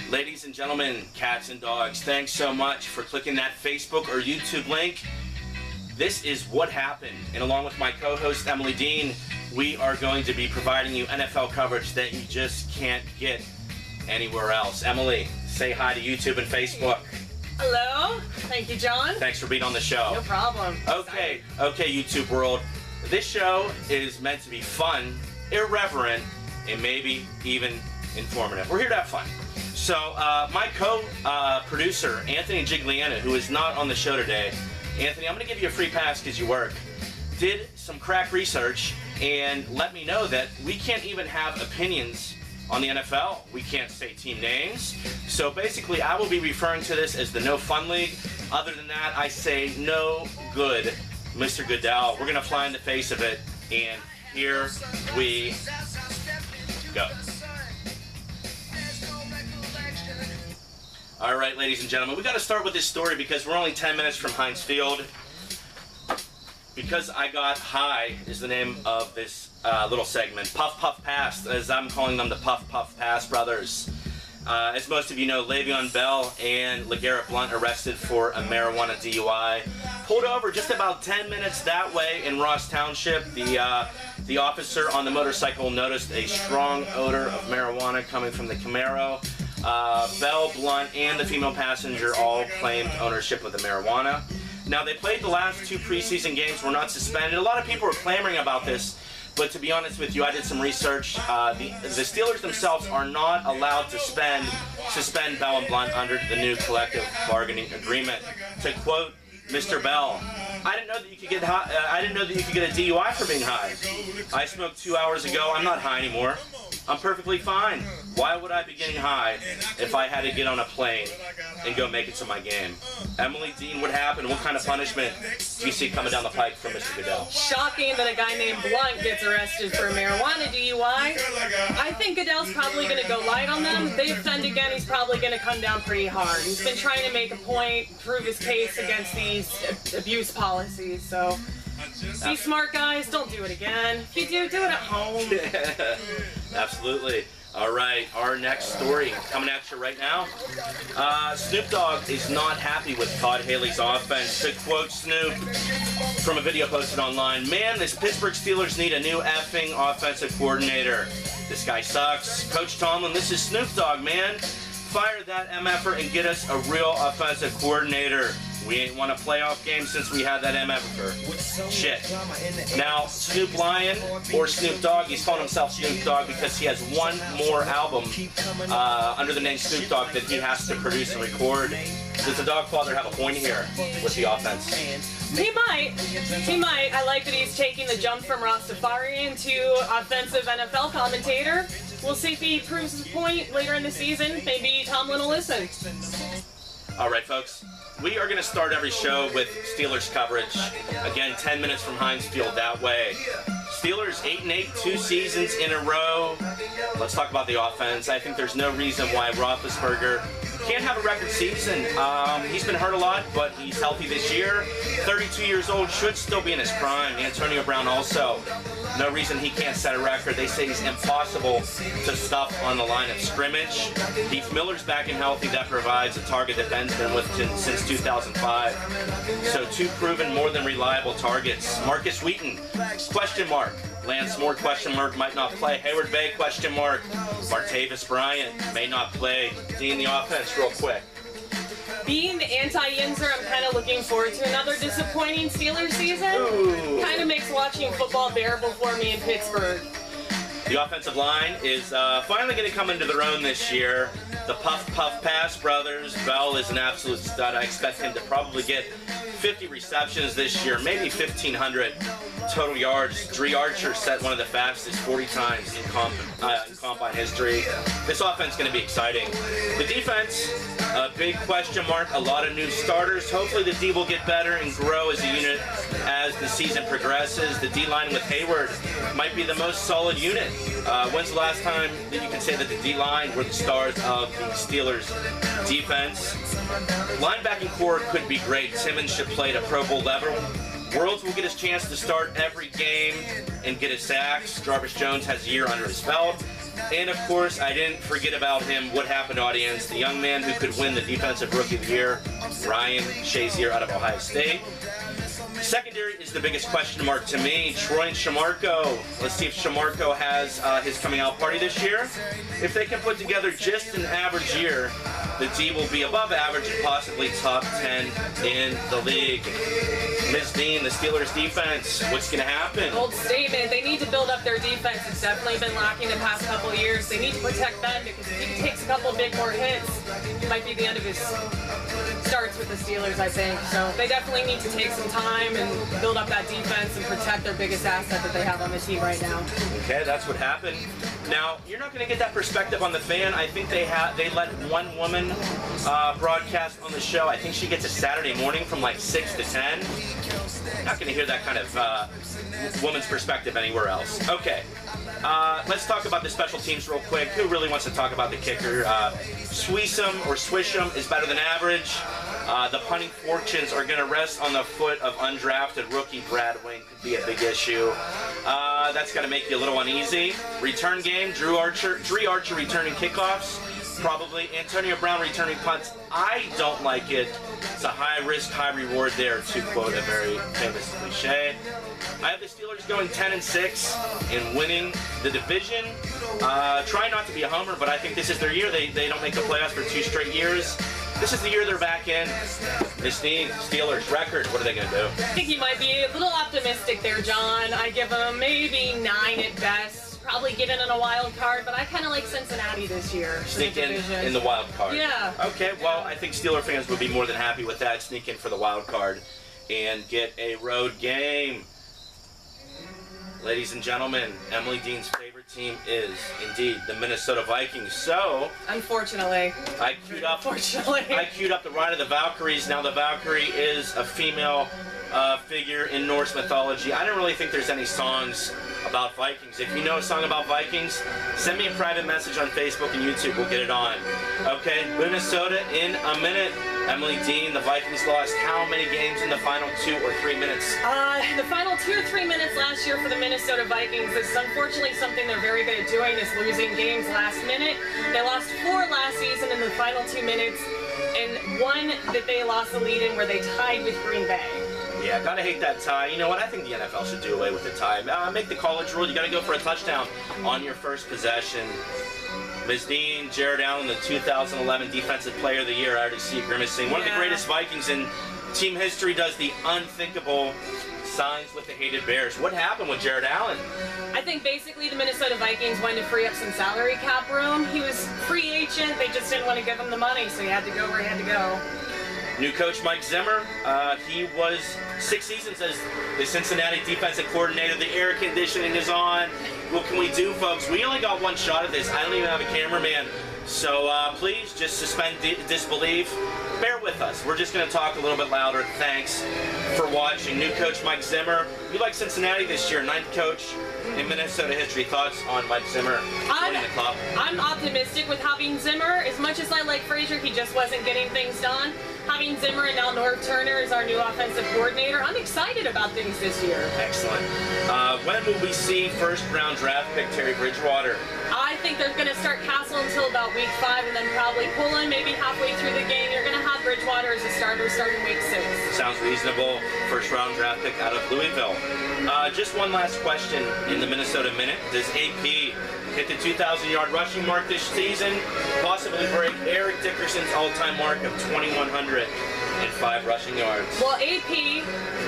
Ladies and gentlemen, cats and dogs, thanks so much for clicking that Facebook or YouTube link. This is What Happened, and along with my co-host Emily Dean, we are going to be providing you NFL coverage that you just can't get anywhere else. Emily, say hi to YouTube and Facebook. Hello. Thank you, John. Thanks for being on the show. No problem. Okay, YouTube world. This show is meant to be fun, irreverent, and maybe even informative. We're here to have fun. So my co-producer, Anthony Gigliano, who is not on the show today, Anthony, I'm going to give you a free pass because you work, did some crack research and let me know that we can't even have opinions on the NFL. We can't say team names. So basically, I will be referring to this as the No Fun League. Other than that, I say no good, Mr. Goodell. We're going to fly in the face of it, and here we go. All right, ladies and gentlemen, we got to start with this story because we're only 10 minutes from Heinz Field. Because I Got High is the name of this little segment. Puff Puff Pass, as I'm calling them, the Puff Puff Pass brothers. As most of you know, Le'Veon Bell and LeGarrette Blount arrested for a marijuana DUI. Pulled over just about 10 minutes that way in Ross Township. The officer on the motorcycle noticed a strong odor of marijuana coming from the Camaro. Bell, Blount, and the female passenger all claimed ownership of the marijuana. Now, they played the last two preseason games, were not suspended. A lot of people were clamoring about this, but to be honest with you, I did some research. The Steelers themselves are not allowed to suspend Bell and Blount under the new collective bargaining agreement. To quote Mr. Bell, I didn't know that you could get high, I didn't know that you could get a DUI for being high. I smoked 2 hours ago. I'm not high anymore. I'm perfectly fine. Why would I be getting high if I had to get on a plane and go make it to my game? Emily Dean, what happened? What kind of punishment do you see coming down the pike from Mr. Goodell? Shocking that a guy named Blount gets arrested for a marijuana DUI. I think Goodell's probably going to go light on them. They offend again, he's probably going to come down pretty hard. He's been trying to make a point, prove his case against these abuse policies, so be smart, guys. Don't do it again. If you do it at home. Absolutely. All right, our next story coming at you right now. Snoop Dogg is not happy with Todd Haley's offense. To quote Snoop from a video posted online, "Man, this Pittsburgh Steelers need a new effing offensive coordinator. This guy sucks. Coach Tomlin, this is Snoop Dogg, man. Fire that MFer and get us a real offensive coordinator. We ain't won a playoff game since we had that MFer. Shit." Now, Snoop Lion or Snoop Dogg, he's calling himself Snoop Dogg because he has one more album under the name Snoop Dogg that he has to produce and record. Does the Dogfather have a point here with the offense? He might. He might. I like that he's taking the jump from Rastafarian to offensive NFL commentator. We'll see if he proves his point later in the season. Maybe Tomlin will listen. All right, folks. We are going to start every show with Steelers coverage. Again, 10 minutes from Heinz Field that way. Steelers 8-8, 2 seasons in a row. Let's talk about the offense. I think there's no reason why Roethlisberger can't have a record season. He's been hurt a lot, but he's healthy this year. 32 years old, should still be in his prime. Antonio Brown also. No reason he can't set a record. They say he's impossible to stuff on the line of scrimmage. Heath Miller's back and healthy. That provides a target that Ben's been with since 2005. So 2 proven more than reliable targets. Marcus Wheaton, question mark. Lance Moore, question mark, might not play. Hayward Bay, question mark. Martavis Bryant may not play. Seeing the offense real quick. Being the anti-Yinzer, I'm kind of looking forward to another disappointing Steelers season. Kind of makes watching football bearable for me in Pittsburgh. The offensive line is finally going to come into their own this year. The Puff Puff Pass brothers. Bell is an absolute stud. I expect him to probably get 50 receptions this year, maybe 1,500 total yards. Dre Archer set one of the fastest 40 times in combine history. This offense is going to be exciting. The defense, a big question mark. A lot of new starters. Hopefully the D will get better and grow as a unit as the season progresses. The D-line with Hayward might be the most solid unit. When's the last time that you can say that the D-line were the stars of the Steelers defense? Linebacking core could be great. Simmons should play at a Pro Bowl level. Worlds will get his chance to start every game and get his sacks. Jarvis Jones has a year under his belt. And of course, I didn't forget about him. What happened, audience? The young man who could win the Defensive Rookie of the Year, Ryan Shazier out of Ohio State. Secondary is the biggest question mark to me. Troy and Shamarko. Let's see if Shamarko has his coming out party this year. If they can put together just an average year, the D will be above average and possibly top 10 in the league. Ms. Dean, the Steelers defense, what's going to happen? Bold statement. They need to build up their defense. It's definitely been lacking the past couple of years. They need to protect them because if he takes a couple big more hits, it might be the end of his starts with the Steelers, I think. So they definitely need to take some time and build up that defense and protect their biggest asset that they have on the team right now. Okay, that's what happened. Now, you're not going to get that perspective on the fan. I think they let one woman broadcast on the show. I think she gets a Saturday morning from like 6 to 10. Not going to hear that kind of woman's perspective anywhere else. Okay, let's talk about the special teams real quick. Who really wants to talk about the kicker? Swisham or Swisham is better than average. The punting fortunes are going to rest on the foot of undrafted rookie Brad Wing. Could be a big issue. That's going to make you a little uneasy. Return game, Dree Archer returning kickoffs. Probably Antonio Brown returning punts. I don't like it. It's a high risk, high reward there, to quote a very famous cliche. I have the Steelers going 10-6 and winning the division. Try not to be a homer, but I think this is their year. They don't make the playoffs for 2 straight years. This is the year they're back in. This team, Steelers record, what are they going to do? I think you might be a little optimistic there, John. I give them maybe 9 at best. Probably get in on a wild card, but I kind of like Cincinnati this year. Sneak in the wild card. Yeah. Okay, well, I think Steeler fans would be more than happy with that. Sneak in for the wild card and get a road game. Ladies and gentlemen, Emily Dean's favorite team is indeed the Minnesota Vikings. So, unfortunately, I queued up the Ride of the Valkyries. Now the Valkyrie is a female figure in Norse mythology. I don't really think there's any songs about Vikings. If you know a song about Vikings, send me a private message on Facebook and YouTube. We'll get it on. Okay, Minnesota in a minute. Emily Dean, the Vikings lost how many games in the final 2 or 3 minutes? The final 2 or 3 minutes last year for the Minnesota Vikings is unfortunately something they're very good at doing, is losing games last minute. They lost 4 last season in the final 2 minutes, and 1 that they lost the lead in where they tied with Green Bay. Yeah, gotta hate that tie. You know what? I think the NFL should do away with the tie. Make the college rule. You gotta go for a touchdown on your first possession. Ms. Dean, Jared Allen, the 2011 Defensive Player of the Year. I already see it grimacing. One of the greatest Vikings in team history does the unthinkable, signs with the hated Bears. What happened with Jared Allen? I think basically the Minnesota Vikings wanted to free up some salary cap room. He was free agent. They just didn't want to give him the money, so he had to go where he had to go. New coach Mike Zimmer, he was 6 seasons as the Cincinnati defensive coordinator. The air conditioning is on. What can we do, folks? We only got 1 shot at this. I don't even have a cameraman. So please just suspend disbelief. Bear with us. We're just going to talk a little bit louder. Thanks for watching. New coach Mike Zimmer. You like Cincinnati this year, 9th coach in Minnesota history. Thoughts on Mike Zimmer joining the club? I'm optimistic with having Zimmer. As much as I like Frazier, he just wasn't getting things done. Having Zimmer and now Norv Turner as our new offensive coordinator, I'm excited about things this year. Excellent. When will we see first-round draft pick Terry Bridgewater? I think they're going to start Castle until about week 5 and then probably pull him maybe halfway through the game. You're going to have Bridgewater as a starter starting week 6. Sounds reasonable. First-round draft pick out of Louisville. Just one last question in the Minnesota Minute. Does AP hit the 2,000-yard rushing mark this season? Possibly break Eric Dickerson's all-time mark of 2,105 rushing yards. Well, AP,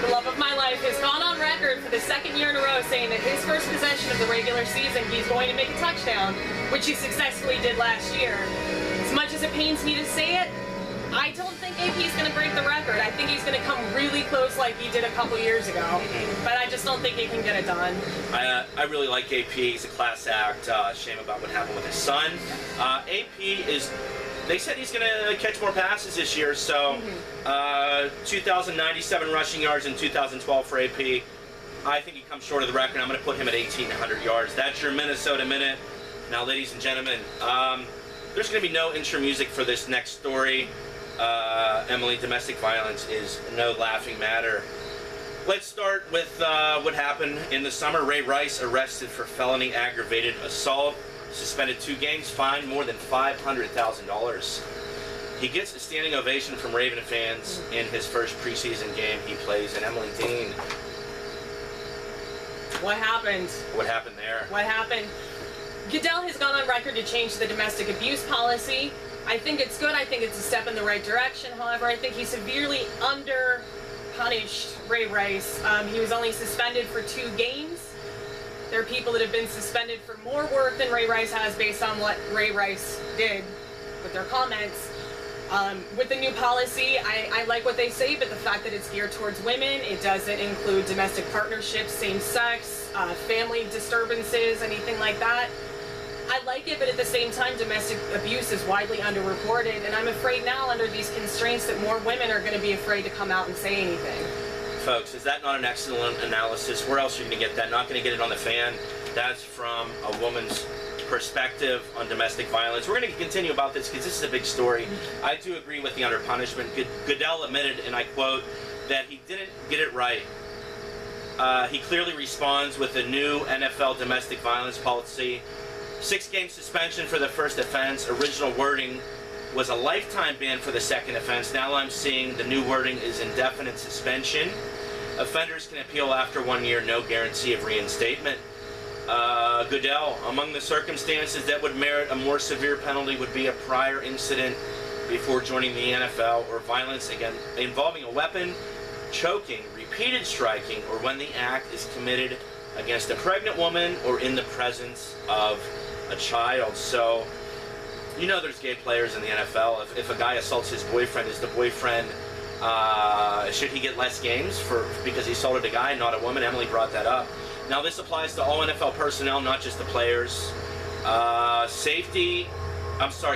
the love of my life, has gone on record for the 2nd year in a row saying that his first possession of the regular season, he's going to make a touchdown, which he successfully did last year. As much as it pains me to say it, I don't think AP is going to break the record. I think he's going to come really close like he did a couple years ago. But I just don't think he can get it done. I really like AP. He's a class act. Shame about what happened with his son. AP is... They said he's going to catch more passes this year, so 2,097 rushing yards in 2012 for AP. I think he comes short of the record. I'm going to put him at 1,800 yards. That's your Minnesota Minute. Now, ladies and gentlemen, there's going to be no intro music for this next story. Emily, domestic violence is no laughing matter. Let's start with what happened in the summer. Ray Rice arrested for felony aggravated assault. suspended 2 games, fined more than $500,000. He gets a standing ovation from Raven fans in his first preseason game he plays. And Emily Dean, What happened? what happened there? What happened? Goodell has gone on record to change the domestic abuse policy. I think it's good. I think it's a step in the right direction. However, I think he severely under-punished Ray Rice. He was only suspended for 2 games. There are people that have been suspended for more work than Ray Rice has based on what Ray Rice did with their comments. With the new policy, I like what they say, but the fact that it's geared towards women, it doesn't include domestic partnerships, same-sex, family disturbances, anything like that. I like it, but at the same time, domestic abuse is widely underreported, and I'm afraid now, under these constraints, that more women are going to be afraid to come out and say anything. Folks, is that not an excellent analysis? Where else are you going to get that? Not going to get it on the fan. That's from a woman's perspective on domestic violence. We're going to continue about this because this is a big story. I do agree with the under-punishment. Goodell admitted, and I quote, that he didn't get it right. He clearly responds with a new NFL domestic violence policy. 6-game suspension for the first offense. Original wording was a lifetime ban for the second offense. Now I'm seeing the new wording is indefinite suspension. Offenders can appeal after 1 year, no guarantee of reinstatement. Goodell, among the circumstances that would merit a more severe penalty would be a prior incident before joining the NFL or violence again involving a weapon, choking, repeated striking, or when the act is committed against a pregnant woman or in the presence of a child. So, you know there's gay players in the NFL. If a guy assaults his boyfriend, is the boyfriend, should he get less games because he assaulted a guy, not a woman? Emily brought that up. Now this applies to all NFL personnel, not just the players.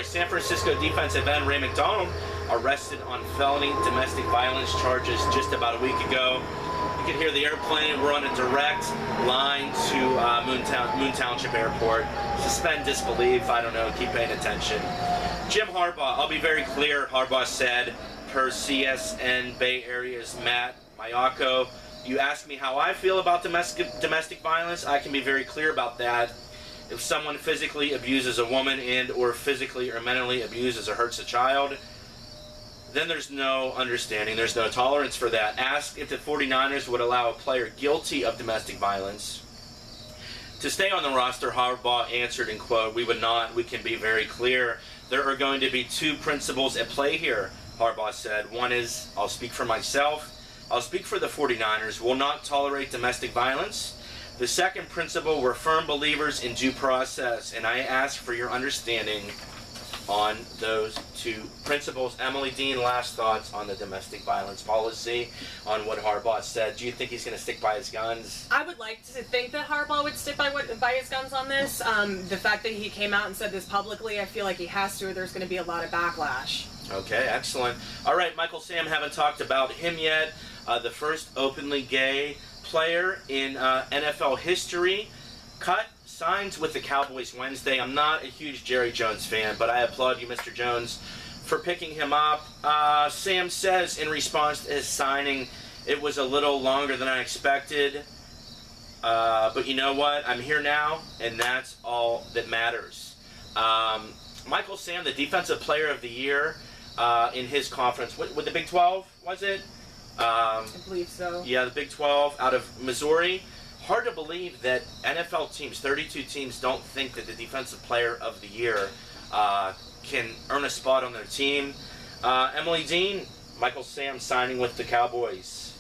San Francisco defensive end Ray McDonald arrested on felony domestic violence charges just about a week ago. You can hear the airplane. We're on a direct line to Moon Township Airport. Suspend disbelief. I don't know. Keep paying attention. Jim Harbaugh. I'll be very clear. Harbaugh said, per CSN Bay Area's Matt Mayako, you ask me how I feel about domestic violence. I can be very clear about that. If someone physically abuses a woman and or physically or mentally abuses or hurts a child, then there's no understanding. There's no tolerance for that. Asked if the 49ers would allow a player guilty of domestic violence to stay on the roster, Harbaugh answered, and quote, we would not. We can be very clear. There are going to be 2 principles at play here, Harbaugh said. One is, I'll speak for myself. I'll speak for the 49ers. Will not tolerate domestic violence. The second principle, we're firm believers in due process, and I ask for your understanding on those 2 principles. Emily Dean, last thoughts on the domestic violence policy, on what Harbaugh said. Do you think he's going to stick by his guns? I would like to think that Harbaugh would stick by his guns on this. The fact that he came out and said this publicly, I feel like he has to, or there's going to be a lot of backlash. Okay, excellent. All right, Michael Sam, haven't talked about him yet. The first openly gay player in NFL history. Signs with the Cowboys Wednesday. I'm not a huge Jerry Jones fan, but I applaud you, Mr. Jones, for picking him up. Sam says in response to his signing, it was a little longer than I expected. But you know what? I'm here now, and that's all that matters. Michael Sam, the Defensive Player of the Year in his conference. With the Big 12, was it? I believe so. Yeah, the Big 12 out of Missouri. Hard to believe that NFL teams, 32 teams, don't think that the Defensive Player of the Year can earn a spot on their team. Emily Dean, Michael Sam signing with the Cowboys.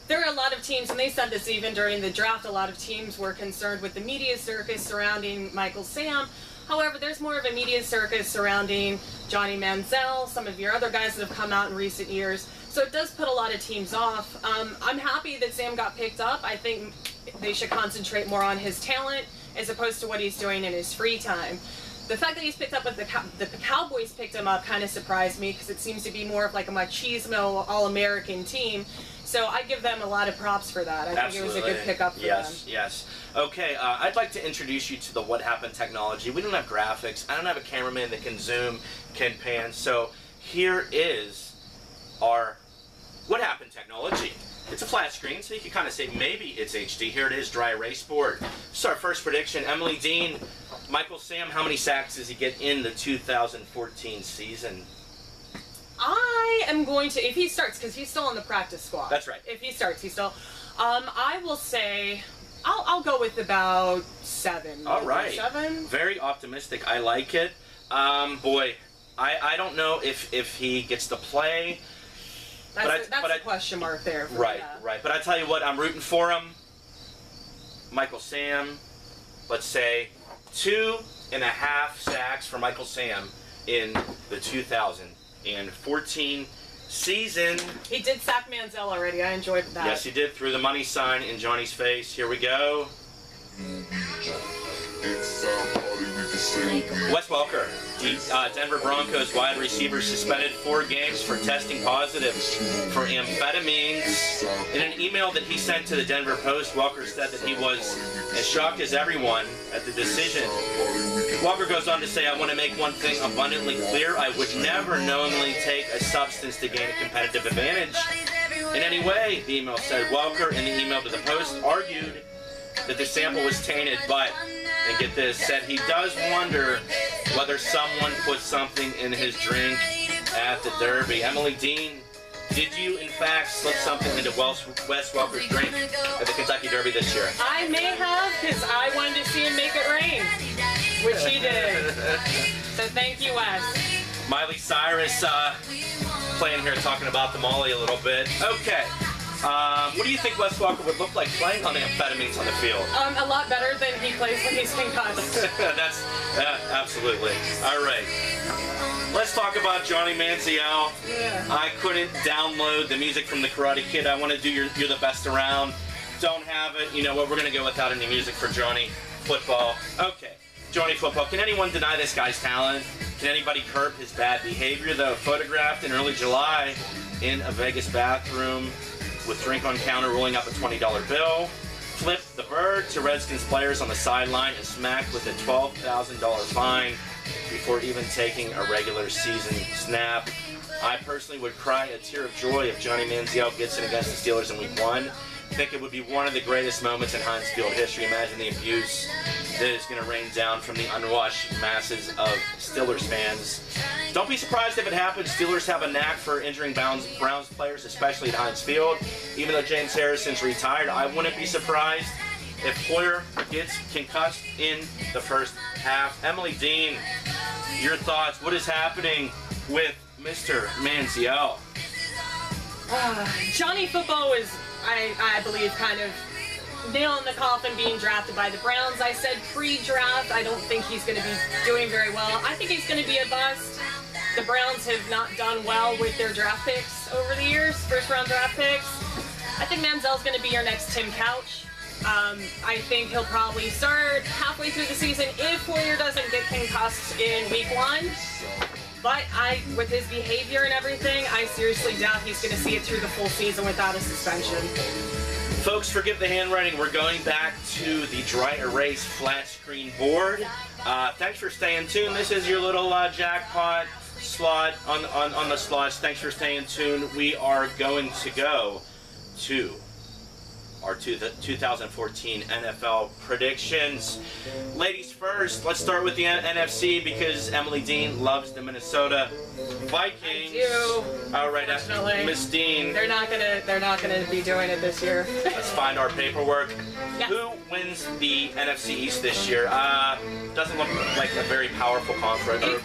There are a lot of teams, and they said this even during the draft, a lot of teams were concerned with the media circus surrounding Michael Sam. However, there's more of a media circus surrounding Johnny Manziel, some of your other guys that have come out in recent years. So it does put a lot of teams off. I'm happy that Sam got picked up. I think they should concentrate more on his talent as opposed to what he's doing in his free time. The fact that he's picked up with the Cowboys picked him up kind of surprised me because it seems to be more of like a machismo All-American team. So I give them a lot of props for that. I think it was a good pickup for them. Yes. Okay, I'd like to introduce you to the What Happened technology. We don't have graphics. I don't have a cameraman that can zoom, can pan. So here is our What Happened technology. It's a flat screen, so you can kind of say maybe it's HD. Here it is, dry erase board. So our first prediction, Emily Dean, Michael Sam, how many sacks does he get in the 2014 season? I am going to, if he starts, because he's still on the practice squad. That's right. If he starts, he's still. I will say, I'll go with about 7. All right. 7. Very optimistic. I like it. Boy, I don't know if he gets to play. That's a question mark there. Right. But I tell you what, I'm rooting for him. Michael Sam, let's say 2.5 sacks for Michael Sam in the 2014 season. He did sack Manziel already. I enjoyed that. Yes, he did. Threw the money sign in Johnny's face. Here we go. Wes Welker, Denver Broncos wide receiver, suspended 4 games for testing positive for amphetamines. In an email that he sent to the Denver Post, Welker said that he was as shocked as everyone at the decision. Welker goes on to say, "I want to make one thing abundantly clear. I would never knowingly take a substance to gain a competitive advantage in any way," the email said. Welker, in the email to the Post, argued that the sample was tainted, but, and get this, said he does wonder whether someone put something in his drink at the Derby. Emily Dean, did you in fact slip something into Wes Welker's drink at the Kentucky Derby this year? I may have, because I wanted to see him make it rain, which he did. So thank you, Wes. Miley Cyrus playing here, talking about the Molly a little bit. Okay. What do you think Wes Welker would look like playing on amphetamines on the field? A lot better than he plays when he's concussed. That's absolutely. All right. Let's talk about Johnny Manziel. Yeah. I couldn't download the music from the Karate Kid. I want to do You're the Best Around. Don't have it. You know what? We're going to go without any music for Johnny Football. Okay. Johnny Football. Can anyone deny this guy's talent? Can anybody curb his bad behavior, though? Photographed in early July in a Vegas bathroom with drink on counter, rolling up a $20 bill, flipped the bird to Redskins players on the sideline and smacked with a $12,000 fine before even taking a regular season snap. I personally would cry a tear of joy if Johnny Manziel gets in against the Steelers in Week 1. I think it would be one of the greatest moments in Heinz Field history. Imagine the abuse that is going to rain down from the unwashed masses of Steelers fans. Don't be surprised if it happens. Steelers have a knack for injuring Browns players, especially at Heinz Field. Even though James Harrison's retired, I wouldn't be surprised if Hoyer gets concussed in the first half. Emily Dean, your thoughts. What is happening with Mr. Manziel? Johnny Football was, I believe, kind of nail in the coffin being drafted by the Browns. I said pre-draft, I don't think he's going to be doing very well. I think he's going to be a bust. The Browns have not done well with their draft picks over the years, first-round draft picks. I think Manziel's going to be your next Tim Couch. I think he'll probably start halfway through the season if Hoyer doesn't get concussed in Week 1. But with his behavior and everything, I seriously doubt he's going to see it through the full season without a suspension. Folks, forgive the handwriting. We're going back to the dry erase flat screen board. Thanks for staying tuned. This is your little jackpot slot on the slots. Thanks for staying tuned. We are going to go to our 2014 NFL predictions. Ladies first, let's start with the NFC because Emily Dean loves the Minnesota Vikings. I do. All right, Miss Dean. They're not gonna be doing it this year. Let's find our paperwork. Yeah. Who wins the NFC East this year? Doesn't look like a very powerful conference or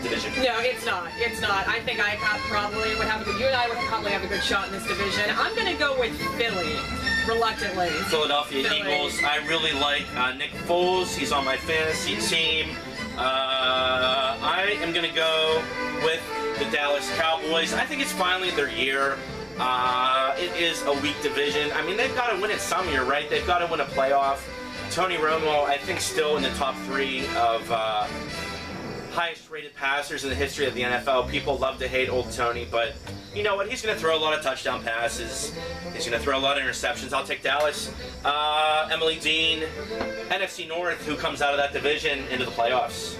division. No, it's not. It's not. I think I probably would have a good. You and I would probably have a good shot in this division. I'm gonna go with Philly. Reluctantly. Philadelphia Eagles. I really like Nick Foles. He's on my fantasy team. I am going to go with the Dallas Cowboys. I think it's finally their year. It is a weak division. I mean, they've got to win it some year, right? They've got to win a playoff. Tony Romo, I think, still in the top 3 of highest rated passers in the history of the NFL. People love to hate old Tony, but you know what? He's going to throw a lot of touchdown passes. He's going to throw a lot of interceptions. I'll take Dallas. Emily Dean, NFC North, who comes out of that division into the playoffs?